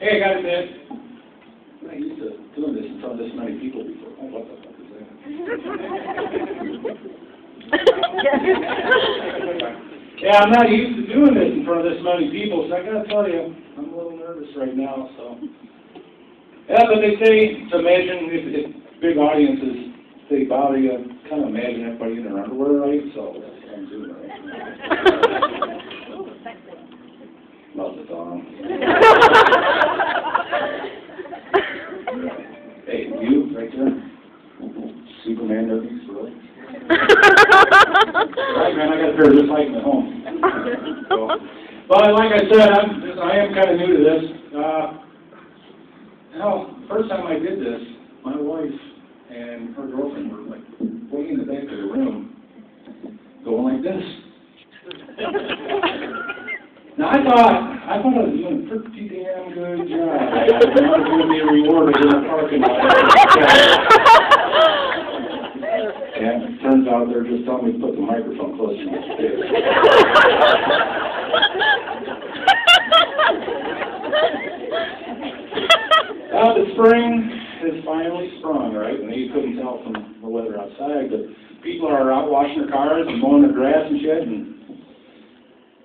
Hey, I got it, man. I'm not used to doing this in front of this many people before. Oh, what the fuck is that? Yeah, I'm not used to doing this in front of this many people, so I gotta tell you, I'm a little nervous right now, so. Yeah, but they say to imagine if big audiences, they bother you, kind of imagine everybody in their underwear, right? So that's what I'm doing right now. Love the song. Hey, you, right there? Superman movies, really? Right, man, I got a pair just like them at home. So, but like I said, I am kind of new to this. First time I did this, my wife and her girlfriend were like way in the back of the room, going like this. Now I thought I was doing a pretty damn good job. I was going to be rewarded in the parking lot. And it turns out they're just telling me to put the microphone closer to my face. The spring is finally sprung, right? And you couldn't tell from the weather outside, but people are out washing their cars and mowing their grass and shit, and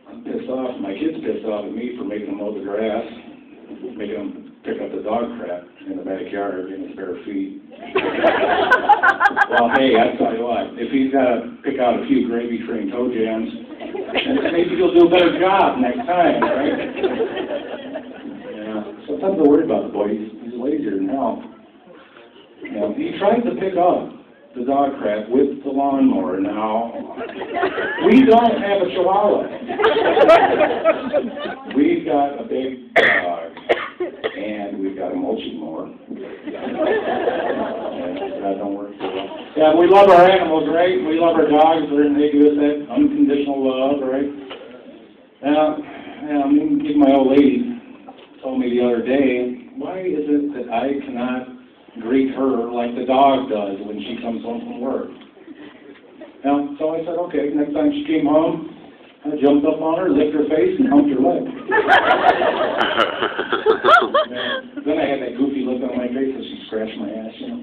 I'm pissed off. My kid's pissed off at me for making them mow the grass, making them pick up the dog crap in the backyard in his bare feet. Well, hey, I tell you what, if he's got to pick out a few gravy train toe jams, maybe he'll do a better job next time, right? Yeah. Sometimes I worry about the boy. He's lazier than hell. You know, he tried to pick up the dog crap with the lawnmower. Now, we don't have a Chihuahua. We've got a big dog, and we've got a mulching mower. That don't work so well. Yeah, we love our animals, right? We love our dogs. They give us that unconditional love, right? Even my old lady told me the other day, why is it that I cannot greet her like the dog does when she comes home from work? So I said, okay, next time she came home, I jumped up on her, licked her face, and humped her leg. Then I had that goofy look on my face as she scratched my ass, you know.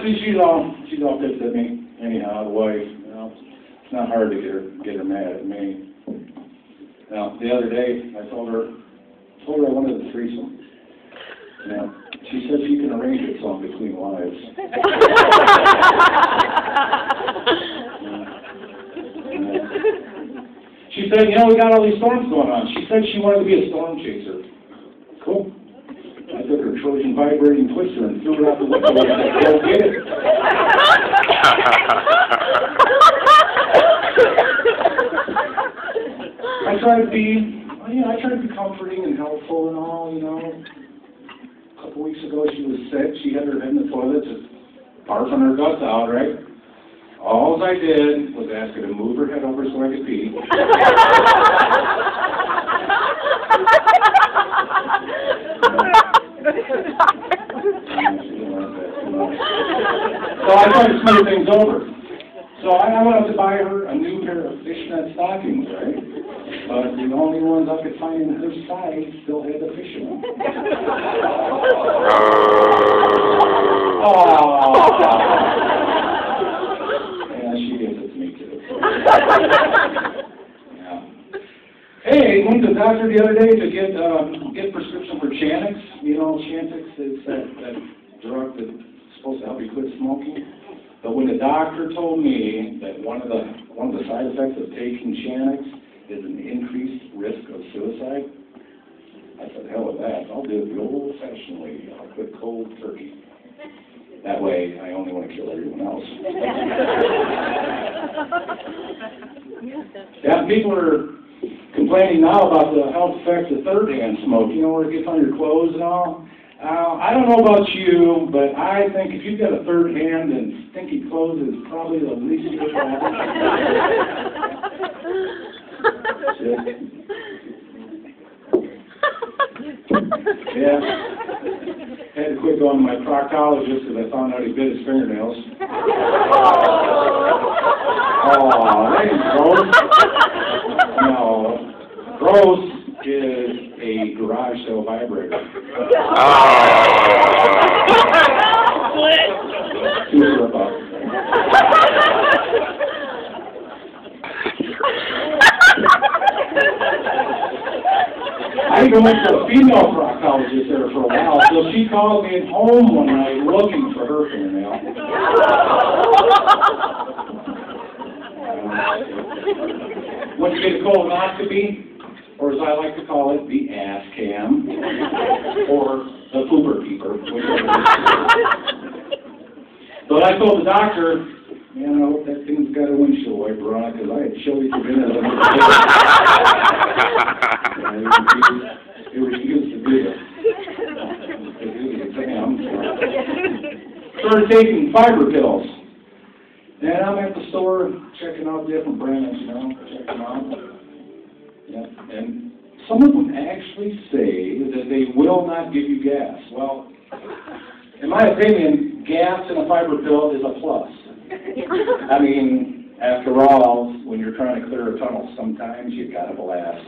See, she's all pissed at me. Anyhow, the wife, it's not hard to get her mad at me. Now, the other day, I told her I wanted a threesome. She said she can arrange it so I'm between wives. She said, we got all these storms going on. She said she wanted to be a storm chaser. Cool. I took her Trojan vibrating twister and threw it out the window and said, go get it. I try to be comforting and helpful and all, A couple weeks ago she was sick. She had her head in the toilet, just barfing her guts out, right? All I did was ask her to move her head over so I could pee. So I tried to smooth things over. So I went up to buy her a new pair of fishnet stockings, right? But the only ones I could find in her size still had the fish in them. Yeah, she gives it to me too. Yeah. Hey, I went to the doctor the other day to get prescription for Chantix. Chantix is that drug that's supposed to help you quit smoking. But when the doctor told me that one of the side effects of taking Chantix is an increased risk of suicide, I said, hell with that. I'll do it the old-fashioned way. I'll quit cold turkey. That way, I only want to kill everyone else. Yeah, people are complaining now about the health effects of third-hand smoke. Where it gets on your clothes and all. I don't know about you, but I think if you've got a third hand, then stinky clothes is probably the least of your problem. Yeah. Had to quit going to my proctologist because I found out he bit his fingernails. Oh, that ain't gross. No. Gross is a garage sale vibrator. Super about it. I even went to a female proctologist there for a while, so she called me at home one night looking for her fingernail. Went to get a colonoscopy, or as I like to call it, the ass cam, or the pooper peeper, whichever. But I told the doctor, you know, that thing's got a windshield wiper on it, because I had chili for dinner the next day. It refused to do it. Started taking fiber pills. And I'm at the store checking out different brands, you know, checking them out. Yeah. And some of them actually say that they will not give you gas. Well, in my opinion, gas in a fiber pill is a plus. I mean, after all, when you're trying to clear a tunnel, sometimes you gotta blast.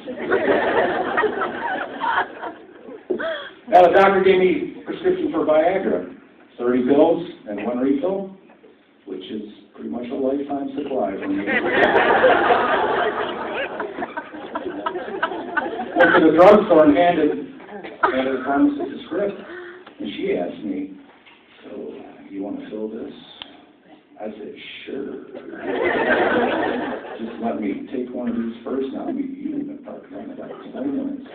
Now the doctor gave me a prescription for Viagra, 30 pills and 1 refill, which is pretty much a lifetime supply for me. Went to the drugstore and handed the pharmacist a script, and she asked me, "So, you want to fill this?" I said, "Sure." Just let me take one of these first, and I'll meet you in the park in about 20 minutes.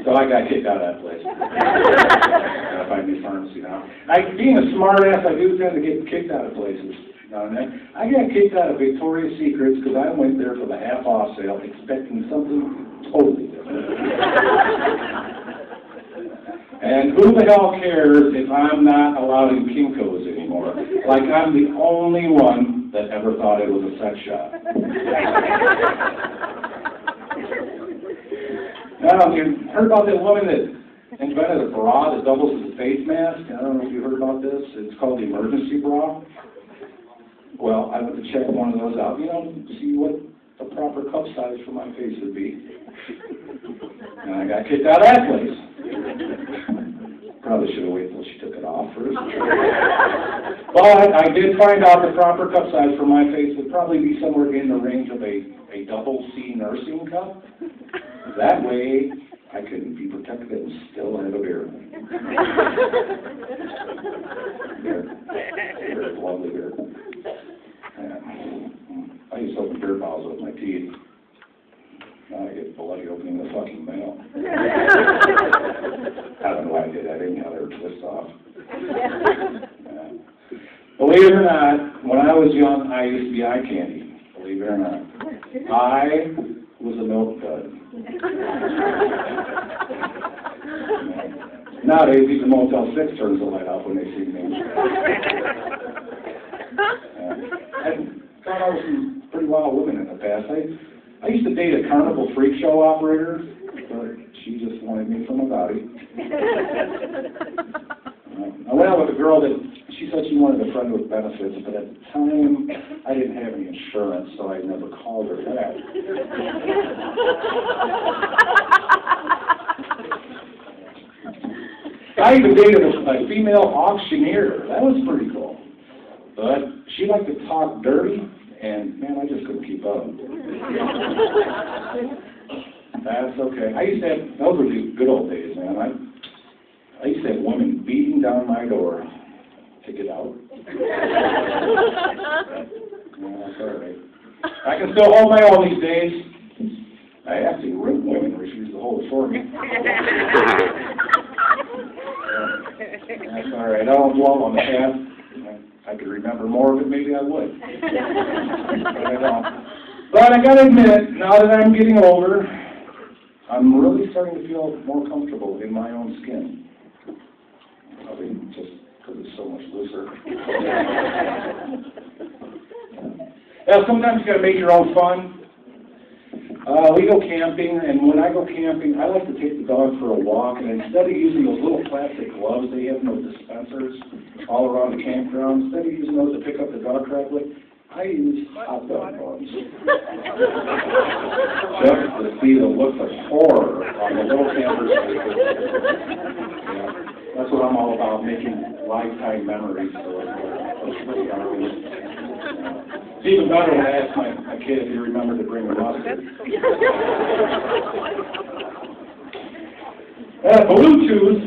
So I got kicked out of that place. Gotta find a new pharmacy now. Being a smart ass, I do tend to get kicked out of places. I got kicked out of Victoria's Secrets because I went there for the half-off sale expecting something totally different. And who the hell cares if I'm not allowed in Kinko's anymore? Like I'm the only one that ever thought it was a sex shop. Now, you heard about that woman that invented a bra that doubles as a face mask? I don't know if you heard about this. It's called the emergency bra. Well, I went to check one of those out, you know, to see what the proper cup size for my face would be. And I got kicked out of that place. Probably should have waited until she took it off first. But I did find out the proper cup size for my face would probably be somewhere in the range of a double C nursing cup. That way, I could be protected and still have a beer. Beer. Beer is lovely beer. I used to open beer bottles with my teeth. Now I get bloody opening the fucking mail. I don't know why I did that. Anyhow, they were twist off. Believe it or not, when I was young, I used to be eye candy. Believe it or not. I was a milk dud. Nowadays, even Motel 6 turns the light off when they see me. I thought I was some pretty wild women in the past. I used to date a carnival freak show operator, but she just wanted me for my body. I went out with a girl that she said she wanted a friend with benefits, but at the time I didn't have any insurance, so I never called her back. I even dated a female auctioneer. That was pretty cool. But she liked to talk dirty, and man, I just couldn't keep up. That's okay. I used to have, those were the good old days, man. I used to have women beating down my door to get out. That's all right. I can still hold my own these days. I actually, women refuse to hold it for me. That's all right. I don't dwell on the past. I could remember more of it, maybe I would. But I don't. But I gotta admit, now that I'm getting older, I'm really starting to feel more comfortable in my own skin. Probably just because it's so much looser. Now, sometimes you gotta make your own fun. We go camping, and when I go camping, I like to take the dog for a walk, and instead of using those little plastic gloves they have in those dispensers all around the campground, instead of using those to pick up the dog crap with, I use hot dog buns. Just to see the looks of horror on the little campers' faces. Yeah, that's what I'm all about, making lifetime memories for those RVs. It's even better when I ask my kid if he remembered to bring a mustard. Bluetooth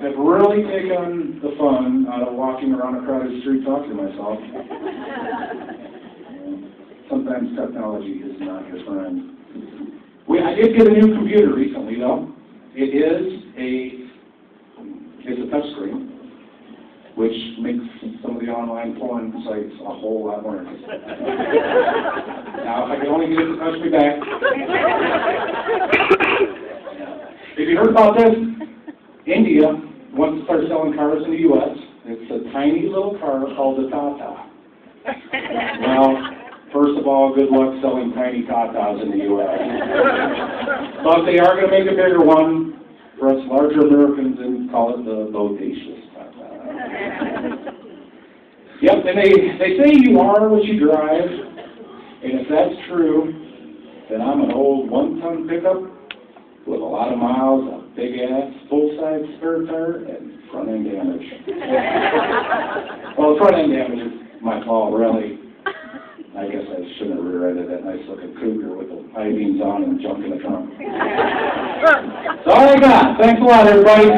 have really taken the fun out of walking around a crowded street talking to myself. Sometimes technology is not your friend. I did get a new computer recently, though. It's a touchscreen, which makes some of the online porn sites a whole lot more interesting. Now, if I could only get it to touch me back. If you heard about this, India wants to start selling cars in the U.S. It's a tiny little car called the Tata. Well, first of all, good luck selling tiny Tatas in the U.S. But they are going to make a bigger one for us larger Americans and call it the bodacious Tata. Yep, and they say you are what you drive, and if that's true, then I'm an old one-ton pickup with a lot of miles, a big-ass, full-size spare tire, and front-end damage. Well, front-end damage is my fault, really. I guess I shouldn't have rear-ended that nice-looking Cougar with the high beams on and jumped in the trunk. That's all I got. Thanks a lot, everybody.